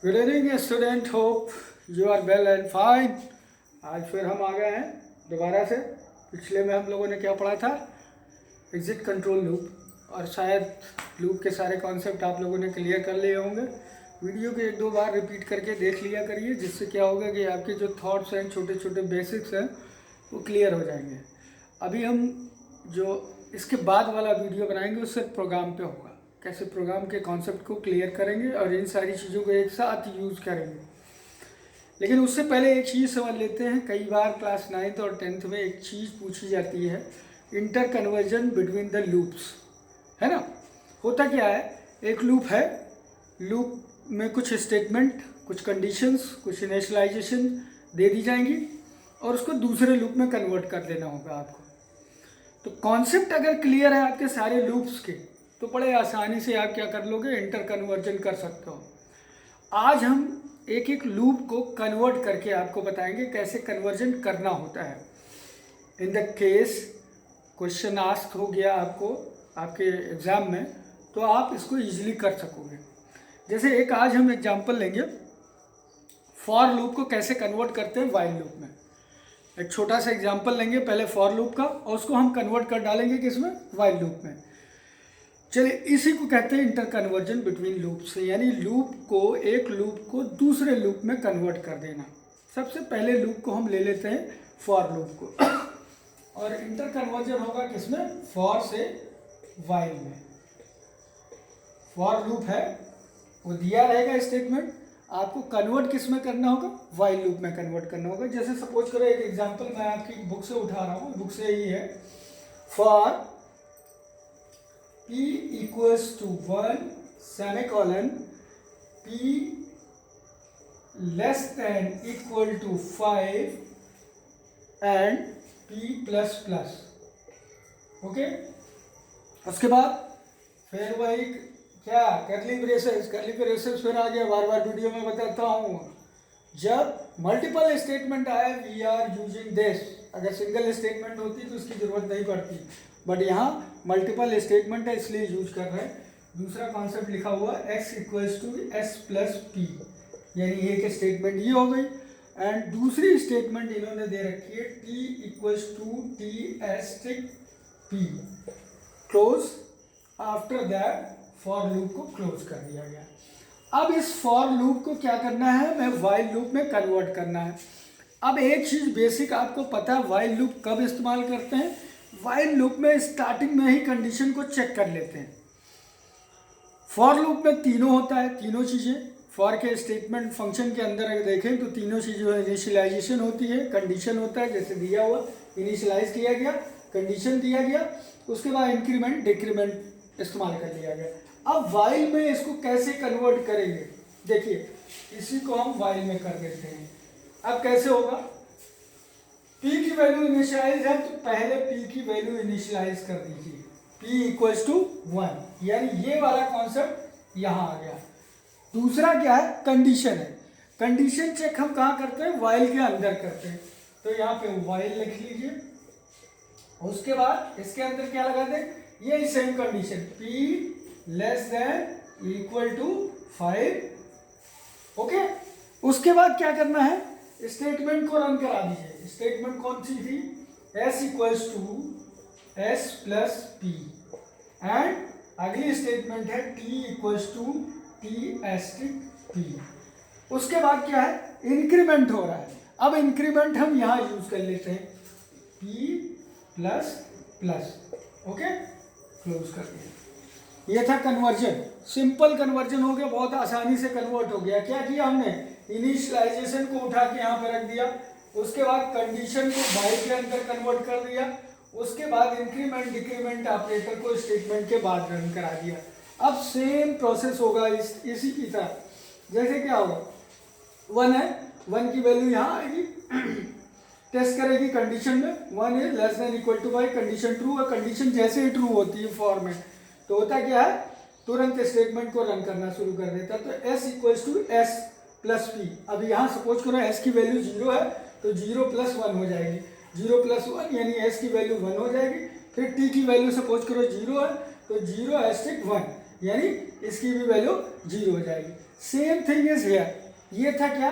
Good evening student, hope you are well and fine. आज फिर हम आ गए हैं दोबारा से। पिछले में हम लोगों ने क्या पढ़ा था? Exit control loop. और शायद लूप के सारे कॉन्सेप्ट आप लोगों ने क्लियर कर लिए होंगे। वीडियो को एक दो बार रिपीट करके देख लिया करिए, जिससे क्या होगा कि आपके जो थॉट्स हैं, छोटे छोटे बेसिक्स हैं, वो क्लियर हो जाएंगे। अभी हम जो इसके बाद वाला वीडियो बनाएंगे उससे प्रोग्राम पे होगा, कैसे प्रोग्राम के कॉन्सेप्ट को क्लियर करेंगे और इन सारी चीज़ों को एक साथ यूज़ करेंगे। लेकिन उससे पहले एक चीज़ समझ लेते हैं। कई बार क्लास 9th और 10th में एक चीज़ पूछी जाती है, inter conversion between the loops, है ना। होता क्या है, एक लूप है, लूप में कुछ स्टेटमेंट, कुछ कंडीशंस, कुछ इनिशियलाइजेशन दे दी जाएंगी और उसको दूसरे लूप में कन्वर्ट कर देना होगा आपको। तो कॉन्सेप्ट अगर क्लियर है आपके सारे लूप्स के, तो बड़े आसानी से आप क्या कर लोगे, इंटर कन्वर्जन कर सकते हो। आज हम एक एक लूप को कन्वर्ट करके आपको बताएंगे कैसे कन्वर्जन करना होता है। In the case question ask हो गया आपको आपके एग्ज़ाम में, तो आप इसको इजीली कर सकोगे। जैसे एक आज हम एग्जांपल लेंगे, फॉर लूप को कैसे कन्वर्ट करते हैं वाइल लूप में। एक छोटा सा एग्जांपल लेंगे पहले फॉर लूप का, और उसको हम कन्वर्ट कर डालेंगे किसमें, वाइल लूप में। चलिए, इसी को कहते हैं इंटर कन्वर्जन बिटवीन लूप्स, यानी लूप को, एक लूप को दूसरे लूप में कन्वर्ट कर देना। सबसे पहले लूप को हम ले लेते हैं फॉर लूप को और इंटर कन्वर्जन होगा किसमें, फॉर से वाइल में। फॉर लूप है, वो दिया रहेगा स्टेटमेंट, आपको कन्वर्ट किस में करना होगा, वाइल लूप में कन्वर्ट करना होगा। जैसे सपोज करो, एक एग्जांपल मैं आपकी बुक से उठा रहा हूँ, बुक से ही है, for p equals to 1 semicolon p less than equal to 5 and p plus plus। Okay, उसके बाद फिर वही क्या, कर्ली ब्रेसेस। कर्ली ब्रेसेस फिर आ गया, बार बार वीडियो में बताता हूँ। जब मल्टीपल स्टेटमेंट आए, वी आर यूजिंग दिस। अगर सिंगल स्टेटमेंट होती तो उसकी जरूरत नहीं पड़ती, बट यहाँ मल्टीपल स्टेटमेंट है इसलिए यूज कर रहे हैं। दूसरा कॉन्सेप्ट लिखा हुआ x equals to s plus p, यानी एक स्टेटमेंट ये हो गई। एंड दूसरी स्टेटमेंट इन्होंने दे रखी है t equals to t asterisk p close. After that for loop को क्लोज कर दिया गया। अब इस फॉर लूप को क्या करना है, मैं वाइल लूप में कन्वर्ट करना है। अब एक चीज़ बेसिक आपको पता है, वाइल लूप कब इस्तेमाल करते हैं। वाइल लूप में स्टार्टिंग में ही कंडीशन को चेक कर लेते हैं। फॉर लूप में तीनों होता है, तीनों चीज़ें फॉर के स्टेटमेंट फंक्शन के अंदर अगर देखें तो तीनों चीज़ें, इनिशियलाइजेशन होती है, कंडीशन होता है, जैसे दिया हुआ इनिशियलाइज किया गया, कंडीशन दिया गया, उसके बाद इंक्रीमेंट डिक्रीमेंट इस्तेमाल कर लिया गया। अब वाइल में इसको कैसे कन्वर्ट करेंगे, देखिए इसी को हम वाइल में कर देते हैं। अब कैसे होगा, p की वैल्यू इनिशियलाइज है तो पहले p की वैल्यू इनिशियलाइज कर दीजिए, p इक्वल्स टू 1, यानी ये वाला कॉन्सेप्ट यहाँ आ गया। दूसरा क्या है, कंडीशन है। कंडीशन चेक हम कहाँ करते हैं, वाइल के अंदर करते हैं। तो यहाँ पे वाइल लिख लीजिए, उसके बाद इसके अंदर क्या लगा दें, यही same condition, p less than equal to 5। Okay, उसके बाद क्या करना है, स्टेटमेंट को रन करा दीजिए। स्टेटमेंट कौन सी थी, s equals to s plus p, and अगली स्टेटमेंट है t equals to t asterisk p. उसके बाद क्या है, इंक्रीमेंट हो रहा है। अब इंक्रीमेंट हम यहाँ यूज कर लेते हैं, p plus plus. Okay, close कर दिया। ये था कन्वर्जन, सिंपल कन्वर्जन हो गया, बहुत आसानी से कन्वर्ट हो गया। क्या किया हमने, इनिशियलाइजेशन को उठा के यहाँ पे रख दिया, उसके बाद कंडीशन को वाइल के अंदर कन्वर्ट कर दिया, उसके बाद इंक्रीमेंट डिक्रीमेंट ऑपरेटर को स्टेटमेंट के बाद रन करा दिया। अब सेम प्रोसेस होगा इसी की तरह। जैसे क्या होगा, 1 है, 1 की वैल्यू यहाँ आएगी, टेस्ट करेगी कंडीशन में, 1 is less than equal to 5, condition true है। कंडीशन जैसे ही ट्रू होती है फॉर में, तो होता क्या है, तुरंत स्टेटमेंट को रन करना शुरू कर देता है। तो s equals to s plus p. अब यहाँ सपोज करो s की वैल्यू 0 है तो 0 प्लस 1 हो जाएगी, 0 प्लस 1 यानी s की वैल्यू 1 हो जाएगी। फिर t की वैल्यू सपोज करो 0 है तो 0 एस्टिक 1, यानी इसकी भी वैल्यू 0 हो जाएगी। सेम थिंग इज हियर, ये था क्या,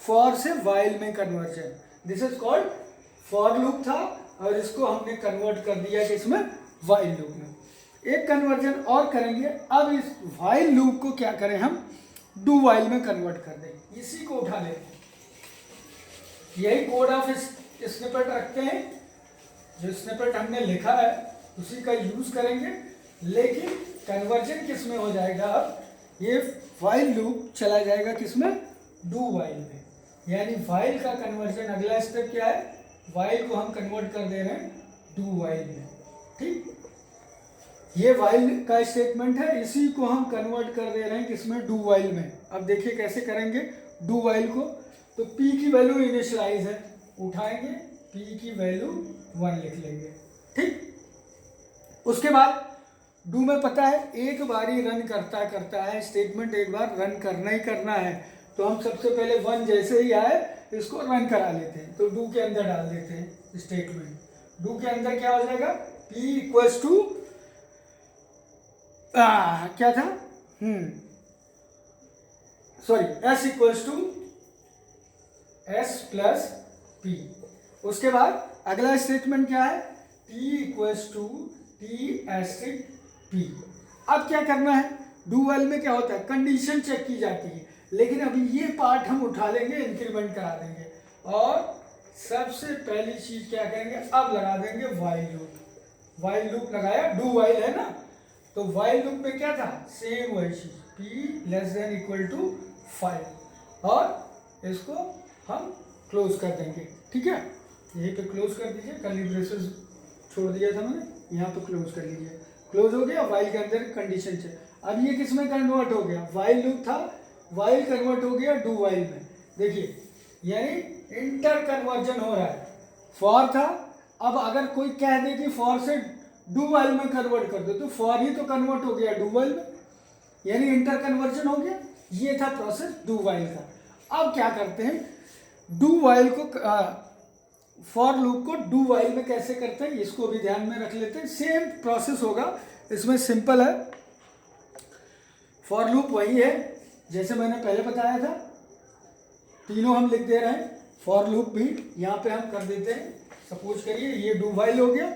फॉर से वाइल में conversion, this is called for loop था और इसको हमने कन्वर्ट कर दिया कि इसमें वाइल लूप में। एक कन्वर्जन और करेंगे, अब इस वाइल लूप को क्या करें हम, डू वाइल में कन्वर्ट कर दें। इसी को उठा लेते हैं, यही कोड ऑफ स्निपेट रखते हैं, जो स्निपेट हमने लिखा है उसी का यूज करेंगे, लेकिन कन्वर्जन किस में हो जाएगा, अब ये वाइल लूप चला जाएगा किसमें, डू वाइल में। यानी वाइल का कन्वर्जन, अगला स्टेप क्या है, वाइल को हम कन्वर्ट कर दे रहे हैं डू वाइल में। ठीक, ये वाइल का स्टेटमेंट है, इसी को हम कन्वर्ट कर दे रहे हैं किसमें, डू वाइल में। अब देखिए कैसे करेंगे डू वाइल को, तो p की वैल्यू इनिशियलाइज है, उठाएंगे p की वैल्यू 1 लिख लेंगे। ठीक, उसके बाद डू में पता है एक बार ही रन करता है स्टेटमेंट, एक बार रन करना ही करना है, तो हम सबसे पहले 1 जैसे ही आए इसको रन करा लेते हैं, तो डू के अंदर डाल देते हैं स्टेटमेंट। डू के अंदर क्या हो जाएगा, p इक्वल्स टू क्या था, sorry s equals to s plus p। उसके बाद अगला स्टेटमेंट क्या है, t equals to t asterisk p। अब क्या करना है, डू वाइल में क्या होता है, कंडीशन चेक की जाती है, लेकिन अभी ये पार्ट हम उठा लेंगे, इंक्रीमेंट करा देंगे, और सबसे पहली चीज क्या करेंगे, अब लगा देंगे वाइल लूप। वाइल लूप लगाया, डू वाइल है ना, तो वाइल लूप में क्या था, सेम वही चीज, p less than equal to 5, और इसको हम क्लोज कर देंगे। ठीक है, यहीं पे क्लोज कर दीजिए, कर्ली ब्रेसेस छोड़ दिया था मैंने, यहाँ पे क्लोज कर लीजिए, क्लोज हो गया। वाइल के अंदर कंडीशन से अब ये किस में कन्वर्ट हो गया, वाइल लूप था, वाइल कन्वर्ट हो गया डू वाइल में। देखिए यानी इंटर कन्वर्जन हो रहा है, फॉर था, अब अगर कोई कह दे कि फॉर से डू वाइल में कन्वर्ट कर दो, तो फॉर ही तो कन्वर्ट हो गया डू वाइल में, यानी इंटर कन्वर्जन हो गया। ये था प्रोसेस डू वाइल का। अब क्या करते हैं, डू वाइल को फॉर लूप को डू वाइल में कैसे करते हैं, इसको भी ध्यान में रख लेते हैं। सेम प्रोसेस होगा, इसमें सिंपल है, फॉर लूप वही है जैसे मैंने पहले बताया था, तीनों हम लिख दे रहे हैं, फॉर लूप भी यहाँ पे हम कर देते हैं। सपोज करिए ये डू वाइल हो गया,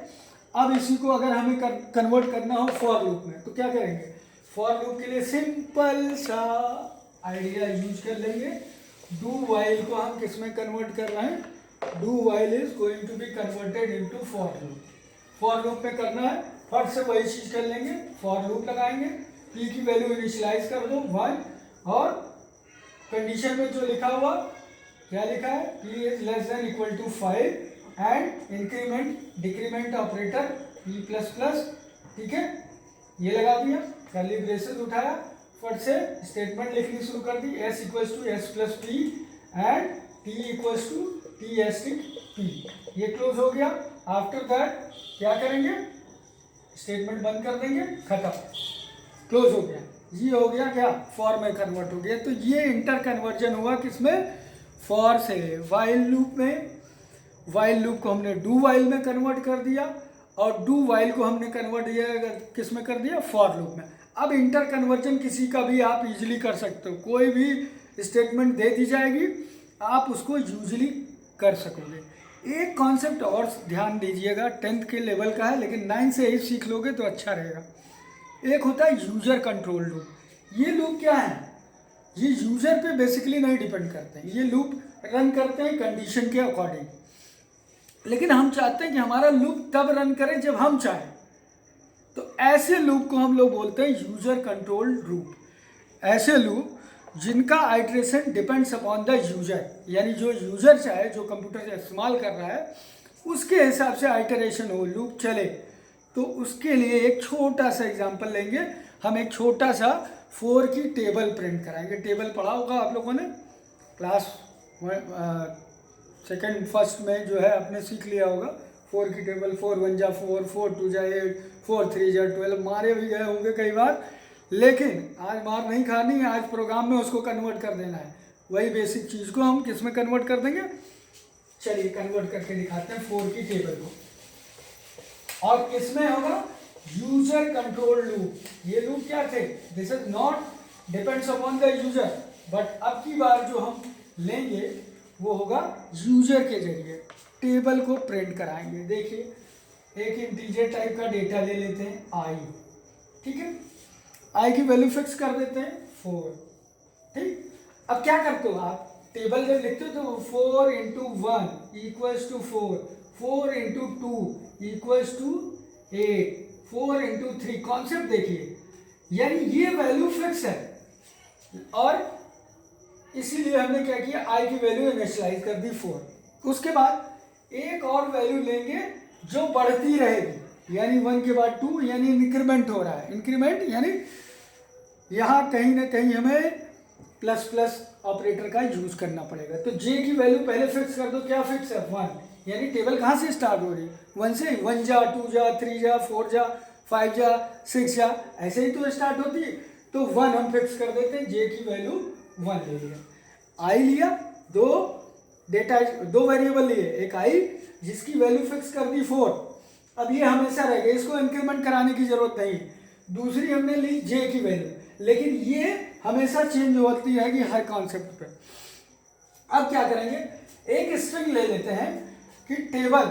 अब इसी को अगर हमें कन्वर्ट करना हो फॉर लूप में, तो क्या करेंगे, फॉर लूप के लिए सिंपल सा आइडिया यूज कर लेंगे। डू वाइल को हम किस में कन्वर्ट कर रहे हैं, do while is going to be converted into for loop. For loop में करना है, फट से वही चीज कर लेंगे, फॉर लूप लगाएंगे, p की वैल्यू इनिशियलाइज कर दो 1, और कंडीशन में जो लिखा हुआ क्या लिखा है, p is less than equal to 5 and increment decrement operator p plus plus. ठीक है, ये लगा दिया, कर्ली ब्रेसेस उठाया, फट से स्टेटमेंट लिखनी शुरू कर दी, s equals to s plus p and t equals to t asterisk p। ये क्लोज हो गया। आफ्टर दैट क्या करेंगे, स्टेटमेंट बंद कर देंगे, खत्म, क्लोज हो गया। ये हो गया क्या, फॉर में कन्वर्ट हो गया। तो ये इंटर कन्वर्जन हुआ किसमें, फॉर से वाइल लूप में। वाइल लूप को हमने डू वाइल में कन्वर्ट कर दिया, और डू वाइल को हमने कन्वर्ट किस में कर दिया, फॉर लूप में। अब इंटर कन्वर्जन किसी का भी आप इजीली कर सकते हो, कोई भी स्टेटमेंट दे दी जाएगी, आप उसको यूजली कर सकोगे। एक कॉन्सेप्ट और ध्यान दीजिएगा, 10th के लेवल का है, लेकिन 9 से 8 सीख लोगे तो अच्छा रहेगा। एक होता है यूजर कंट्रोल लूप। ये लूप क्या है, ये यूजर पे बेसिकली नहीं डिपेंड करते हैं, ये लूप रन करते हैं कंडीशन के अकॉर्डिंग, लेकिन हम चाहते हैं कि हमारा लूप तब रन करे जब हम चाहें, तो ऐसे लूप को हम लोग बोलते हैं यूजर कंट्रोल लूप। ऐसे लूप जिनका iteration depends upon the user, यानी जो यूजर चाहे, जो कंप्यूटर इस्तेमाल कर रहा है, उसके हिसाब से आइटरेशन हो, लूप चले। तो उसके लिए एक छोटा सा एग्जांपल लेंगे, हम एक छोटा सा 4 की टेबल प्रिंट कराएंगे। टेबल पढ़ा होगा आप लोगों ने, क्लास सेकंड फर्स्ट में जो है आपने सीख लिया होगा 4 की टेबल, 4 1 जा 4, 4 2 जा 8, 4 3 जा 12, मारे भी गए होंगे कई बार, लेकिन आज मार नहीं खानी है, आज प्रोग्राम में उसको कन्वर्ट कर देना है। वही बेसिक चीज़ को हम किस में कन्वर्ट कर देंगे, चलिए कन्वर्ट करके दिखाते हैं 4 की टेबल को। और किस में होगा, यूजर कंट्रोल लूप। ये लूप क्या थे, this is not depends upon the user, but अब की बार जो हम लेंगे वो होगा यूजर के जरिए टेबल को प्रिंट कराएंगे। देखिए एक इंटीजर टाइप का डेटा ले लेते हैं आई, ठीक है, आई की वैल्यू फिक्स कर देते हैं 4, ठीक। अब क्या करते हो आप, टेबल जब लिखते हो तो 4 into 1 equals to 4, 4 into 2 equals to 8, 4 into 3, concept देखिए, यानी ये वैल्यू फिक्स है और इसीलिए हमने क्या किया, आई की वैल्यू इनिशियलाइज कर दी 4। उसके बाद एक और वैल्यू लेंगे जो बढ़ती रहेगी, यानी 1 के बाद 2, यानी इंक्रीमेंट हो रहा है, इंक्रीमेंट यानी यहाँ कहीं ना कहीं हमें प्लस प्लस ऑपरेटर का यूज करना पड़ेगा। तो जे की वैल्यू पहले फिक्स कर दो, क्या फिक्स है 1, यानी टेबल कहाँ से स्टार्ट हो रही है 1 से, 1 जा 2 जा 3 जा 4 जा 5 जा 6 जा, ऐसे ही तो स्टार्ट होती है। तो 1 हम फिक्स कर देते हैं, जे की वैल्यू 1 ले लिया, आई लिया, दो डेटा, दो वेरिएबल लिए, एक आई जिसकी वैल्यू फिक्स कर दी 4, अब ये हमेशा रहेगा, इसको इंक्रीमेंट कराने की जरूरत नहीं। दूसरी हमने ली जे की वैल्यू, लेकिन ये हमेशा चेंज होती रहेगी हर कॉन्सेप्ट पे। अब क्या करेंगे, एक स्ट्रिंग ले लेते हैं कि टेबल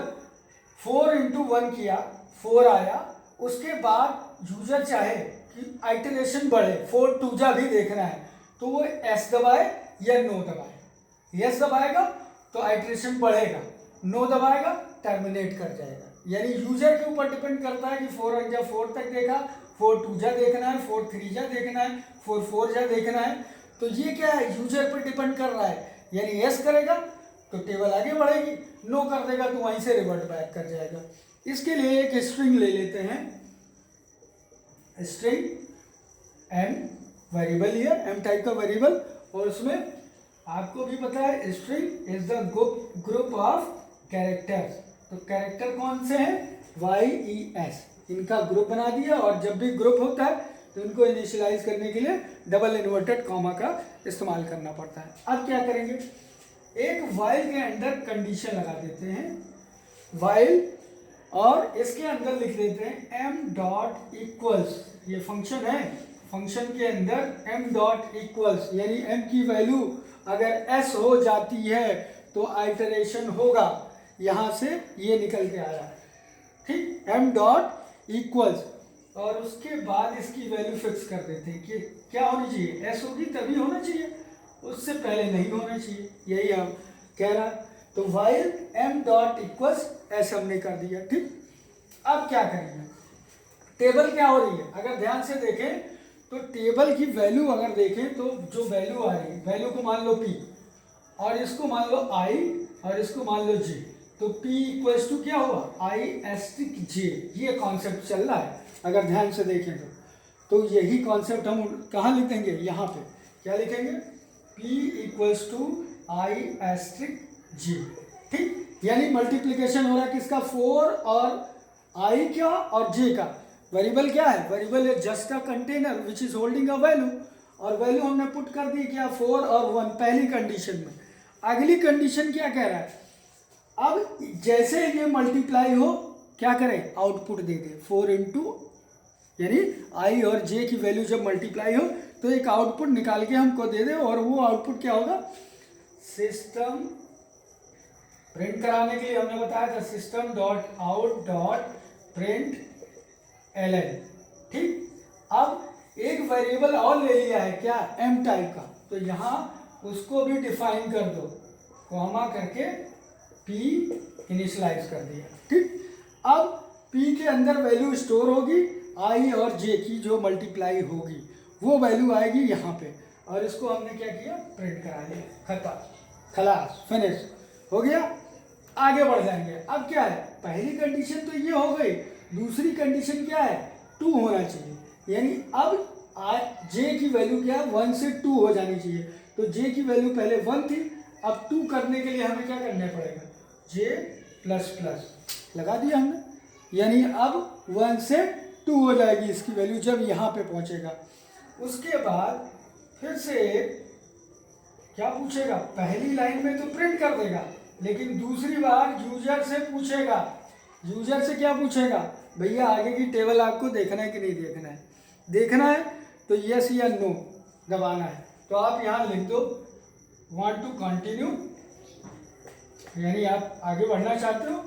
4 इंटू 1 किया 4 आया, उसके बाद यूजर चाहे कि आइटरेशन बढ़े, 4 2 जा भी देखना है तो वो एस दबाए या नो दबाए। यस दबाएगा तो आइटरेशन बढ़ेगा, नो दबाएगा टर्मिनेट कर जाएगा। यानी यूजर के ऊपर डिपेंड करता है कि 4 1 जा 4 तक देखा, 4 2 जा देखना है, 4 3 जा देखना है, 4 4 जा देखना है। तो ये क्या है, यूजर पर डिपेंड कर रहा है, यानी यस करेगा तो टेबल आगे बढ़ेगी, नो कर देगा तो वहीं से रिवर्ट बैक कर जाएगा। इसके लिए एक स्ट्रिंग ले लेते हैं, स्ट्रिंग एम वेरिएबल लिया, एम टाइप का वेरिएबल, और उसमें आपको भी पता है string is the group of characters. तो कैरेक्टर कौन से हैं, YES, इनका ग्रुप बना दिया, और जब भी ग्रुप होता है तो इनको इनिशियलाइज करने के लिए डबल इन्वर्टेड कॉमा का इस्तेमाल करना पड़ता है। अब क्या करेंगे, एक वाइल के अंदर कंडीशन लगा देते हैं, वाइल, और इसके अंदर लिख देते हैं m डॉट इक्वल्स, ये फंक्शन है, फंक्शन के अंदर m डॉट इक्वल्स, यानी m की वैल्यू अगर s हो जाती है तो आइटरेशन होगा, यहाँ से ये निकल के आया, ठीक, m डॉट इक्वल्स, और उसके बाद इसकी वैल्यू फिक्स कर देते हैं कि क्या होनी चाहिए, s होगी तभी होना चाहिए, उससे पहले नहीं होना चाहिए, यही हम कह रहा। तो while m dot equals s हमने कर दिया, ठीक। अब क्या करेंगे, टेबल क्या हो रही है, अगर ध्यान से देखें तो टेबल की वैल्यू अगर देखें तो जो वैल्यू आ रही है, वैल्यू को मान लो p, और इसको मान लो i, और इसको मान लो j, तो p इक्वल्स टू क्या हुआ i एस्टिक j, ये कॉन्सेप्ट चल रहा है अगर ध्यान से देखें तो यही कॉन्सेप्ट हम कहाँ लिखेंगे, यहाँ पे क्या लिखेंगे, p equals to i asterisk j, ठीक, यानी मल्टीप्लिकेशन हो रहा है किसका, 4 और i क्या और j का। वेरिएबल क्या है, variable is just a container which is holding a value, और वैल्यू हमने पुट कर दी क्या 4 और 1 पहली कंडीशन में। अगली कंडीशन क्या कह रहा है, अब जैसे ये मल्टीप्लाई हो क्या करें, आउटपुट दे दे 4 इंटू, यानी i और j की वैल्यू जब मल्टीप्लाई हो तो एक आउटपुट निकाल के हमको दे दे, और वो आउटपुट क्या होगा, सिस्टम प्रिंट कराने के लिए हमने बताया था system dot out dot print ln, ठीक। अब एक वेरिएबल और ले लिया है क्या, m टाइप का, तो यहाँ उसको भी डिफाइन कर दो, कॉमा करके p इनिशियलाइज कर दिया, ठीक। अब p के अंदर वैल्यू स्टोर होगी, i और j की जो मल्टीप्लाई होगी वो वैल्यू आएगी यहाँ पे, और इसको हमने क्या किया, प्रिंट करा लिया, खत्म, खलास, फिनिश हो गया। आगे बढ़ जाएंगे, अब क्या है, पहली कंडीशन तो ये हो गई, दूसरी कंडीशन क्या है, 2 होना चाहिए, यानी अब j की वैल्यू क्या है, 1 से 2 हो जानी चाहिए। तो j की वैल्यू पहले 1 थी, अब 2 करने के लिए हमें क्या करना पड़ेगा, j प्लस प्लस लगा दिया हमने, यानी अब 1 से 2 हो जाएगी इसकी वैल्यू जब यहाँ पे पहुँचेगा। उसके बाद फिर से क्या पूछेगा, पहली लाइन में तो प्रिंट कर देगा, लेकिन दूसरी बार यूजर से पूछेगा, यूजर से क्या पूछेगा, भैया आगे की टेबल आपको देखना है कि नहीं देखना है, देखना है तो यस या नो दबाना है। तो आप यहाँ लिख दो वांट टू कंटिन्यू, यानी आप आगे बढ़ना चाहते हो,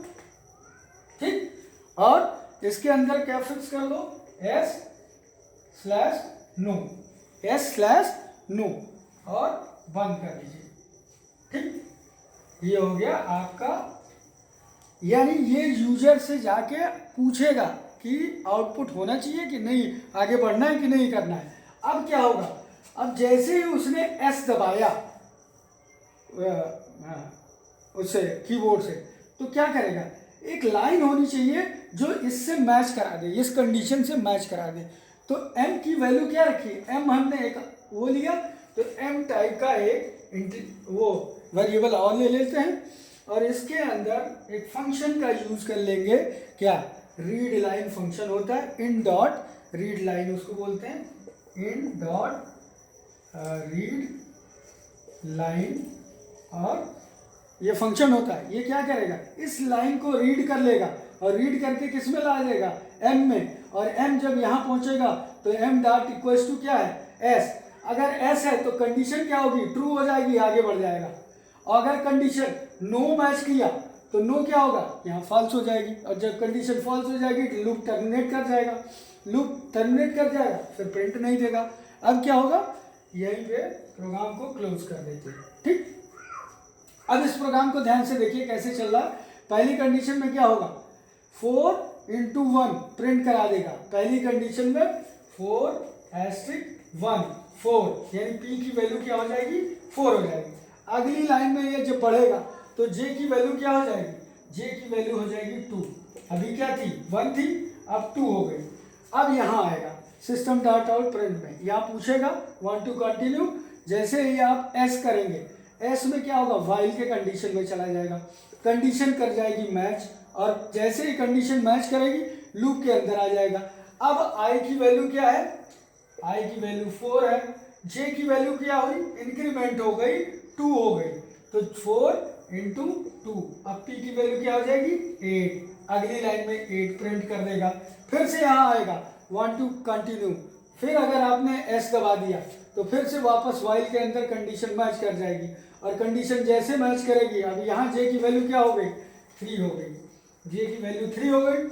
ठीक। और इसके अंदर क्या फिक्स कर दो, S/No, S/No और बंद कर दीजिए, ठीक। ये हो गया आपका, यानी ये यूजर से जाके पूछेगा कि आउटपुट होना चाहिए कि नहीं, आगे बढ़ना है कि नहीं करना है। अब क्या होगा, अब जैसे ही उसने S दबाया उससे कीबोर्ड से, तो क्या करेगा, एक लाइन होनी चाहिए जो इससे मैच करा दे, इस कंडीशन से मैच करा दे। तो m की वैल्यू क्या रखी, m हमने एक वो लिया, तो m टाइप का एक वो वेरिएबल और ले लेते हैं और इसके अंदर एक फंक्शन का यूज कर लेंगे, क्या, रीड लाइन फंक्शन होता है, इन डॉट रीड लाइन उसको बोलते हैं, इन डॉट रीड लाइन। और ये फंक्शन होता है, ये क्या करेगा, इस लाइन को रीड कर लेगा और रीड करके किस में ला देगा, m में, और m जब यहाँ पहुंचेगा तो m डॉट इक्वल्स टू क्या है, s। अगर s है तो कंडीशन क्या होगी, ट्रू हो जाएगी, आगे बढ़ जाएगा। और अगर कंडीशन नो मैच किया तो नो क्या होगा, यहाँ फॉल्स हो जाएगी, और जब कंडीशन फॉल्स हो जाएगी तो लूप टर्मिनेट कर जाएगा, लूप टर्मिनेट कर जाएगा, फिर प्रिंट नहीं देगा। अब क्या होगा, यहीं पे प्रोग्राम को क्लोज कर देते हैं, ठीक। अब इस प्रोग्राम को ध्यान से देखिए कैसे चल रहा है। पहली कंडीशन में क्या होगा, 4 × 1 प्रिंट करा देगा। पहली कंडीशन में 4*1 4, यानी p की वैल्यू क्या हो जाएगी, 4 हो जाएगी। अगली लाइन में ये जब बढ़ेगा तो j की वैल्यू क्या हो जाएगी, j की वैल्यू हो जाएगी 2। अभी क्या थी, 1 थी, अब 2 हो गई। अब यहाँ आएगा सिस्टम डॉट आउट प्रिंट में, यहाँ पूछेगा वांट टू कंटिन्यू। जैसे ही आप s करेंगे, s में क्या होगा, वाइल के कंडीशन में चला जाएगा, कंडीशन कर जाएगी मैच, और जैसे ही कंडीशन मैच करेगी लूप के अंदर आ जाएगा। अब i की वैल्यू क्या है, i की वैल्यू 4 है, j की वैल्यू क्या हुई, इंक्रीमेंट हो गई, 2 हो गई, तो 4 × 2। अब p की वैल्यू क्या हो जाएगी, 8। अगली लाइन में 8 प्रिंट कर देगा। फिर से यहाँ आएगा वांट टू कंटिन्यू, फिर अगर आपने s दबा दिया तो फिर से वापस वाइल के अंदर कंडीशन मैच कर जाएगी, और कंडीशन जैसे मैच करेगी, अब यहाँ j की वैल्यू क्या हो गई, 3 हो गई, j की वैल्यू 3 हो गई।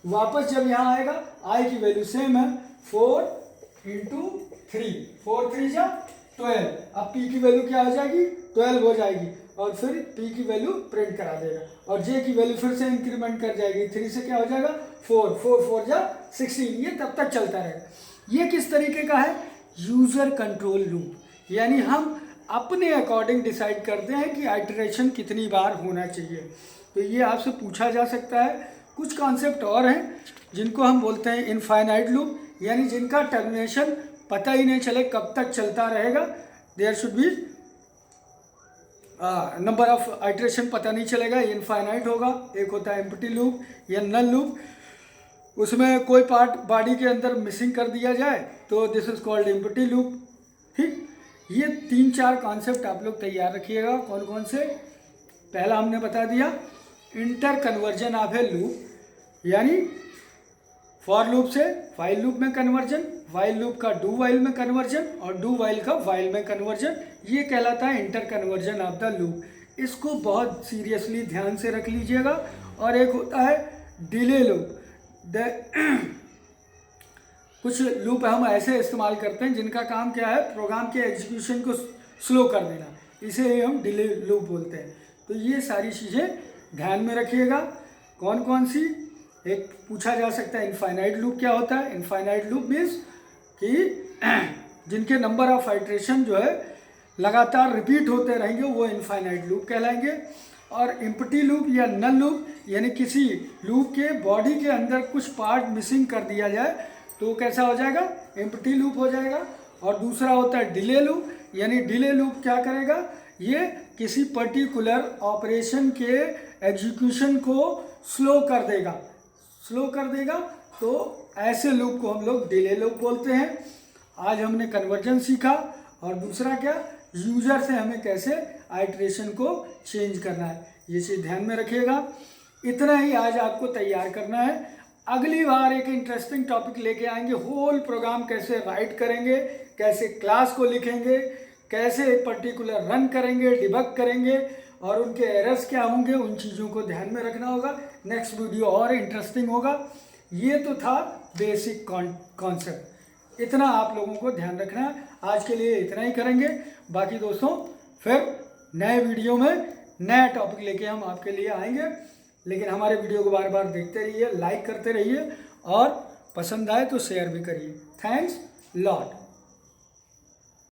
वापस जब यहाँ आएगा i की वैल्यू सेम है, 4 × 3, 4 3 जा 12। अब p की वैल्यू क्या हो जाएगी, 12 हो जाएगी, और फिर p की वैल्यू प्रिंट करा देगा, और j की वैल्यू फिर से इंक्रीमेंट कर जाएगी, 3 से क्या हो जाएगा 4, 4 4 जा 16। ये तब तक चलता रहेगा। ये किस तरीके का है, यूजर कंट्रोल लूप, यानी हम अपने अकॉर्डिंग डिसाइड करते हैं कि आइटरेशन कितनी बार होना चाहिए। तो ये आपसे पूछा जा सकता है। कुछ कॉन्सेप्ट और हैं जिनको हम बोलते हैं इनफाइनाइट लूप, यानी जिनका टर्मिनेशन पता ही नहीं चले कब तक चलता रहेगा। There should be number of iteration पता नहीं चलेगा, इनफाइनाइट होगा। एक होता है एम्प्टी लूप या नल लूप, उसमें कोई पार्ट बॉडी के अंदर मिसिंग कर दिया जाए तो this is called empty loop, ठीक। ये 3-4 कॉन्सेप्ट आप लोग तैयार रखिएगा। कौन कौन से, पहला हमने बता दिया inter conversion of A loop, यानी फॉर लूप से वाइल लूप में कन्वर्जन, वाइल लूप का डू वाइल में कन्वर्जन, और डू वाइल का वाइल में कन्वर्जन, ये कहलाता है inter conversion of the loop. इसको बहुत सीरियसली ध्यान से रख लीजिएगा। और एक होता है डिले लूप। कुछ लूप हम ऐसे इस्तेमाल करते हैं जिनका काम क्या है, प्रोग्राम के एग्जीक्यूशन को स्लो कर देना, इसे ही हम डिले लूप बोलते हैं। तो ये सारी चीज़ें ध्यान में रखिएगा। कौन कौन सी, एक पूछा जा सकता है इनफाइनाइट लूप क्या होता है। इनफाइनाइट लूप मीन्स कि जिनके नंबर ऑफ आइटरेशन जो है लगातार रिपीट होते रहेंगे, वो इनफाइनाइट लूप कहलाएंगे। और एम्प्टी लूप या नल लूप, यानी किसी लूप के बॉडी के अंदर कुछ पार्ट मिसिंग कर दिया जाए तो कैसा हो जाएगा, एम्प्टी लूप हो जाएगा। और दूसरा होता है डिले लूप, यानी डिले लूप क्या करेगा, ये किसी पर्टिकुलर ऑपरेशन के एग्जीक्यूशन को स्लो कर देगा, स्लो कर देगा। तो ऐसे लूप को हम लोग डिले लूप बोलते हैं। आज हमने कन्वर्जन सीखा, और दूसरा क्या, यूजर से हमें कैसे आइटरेशन को चेंज करना है, ये चीज़ ध्यान में रखिएगा। इतना ही आज आपको तैयार करना है। अगली बार एक इंटरेस्टिंग टॉपिक लेके आएंगे। होल प्रोग्राम कैसे राइट करेंगे, कैसे क्लास को लिखेंगे, कैसे पर्टिकुलर रन करेंगे, डिबग करेंगे और उनके एरर्स क्या होंगे, उन चीज़ों को ध्यान में रखना होगा। नेक्स्ट वीडियो और इंटरेस्टिंग होगा। ये तो था बेसिक कॉन्सेप्ट, इतना आप लोगों को ध्यान रखना है। आज के लिए इतना ही करेंगे। बाकी दोस्तों फिर नए वीडियो में नया टॉपिक लेके हम आपके लिए आएंगे। लेकिन हमारे वीडियो को बार बार देखते रहिए, लाइक करते रहिए और पसंद आए तो शेयर भी करिए। Thanks lot.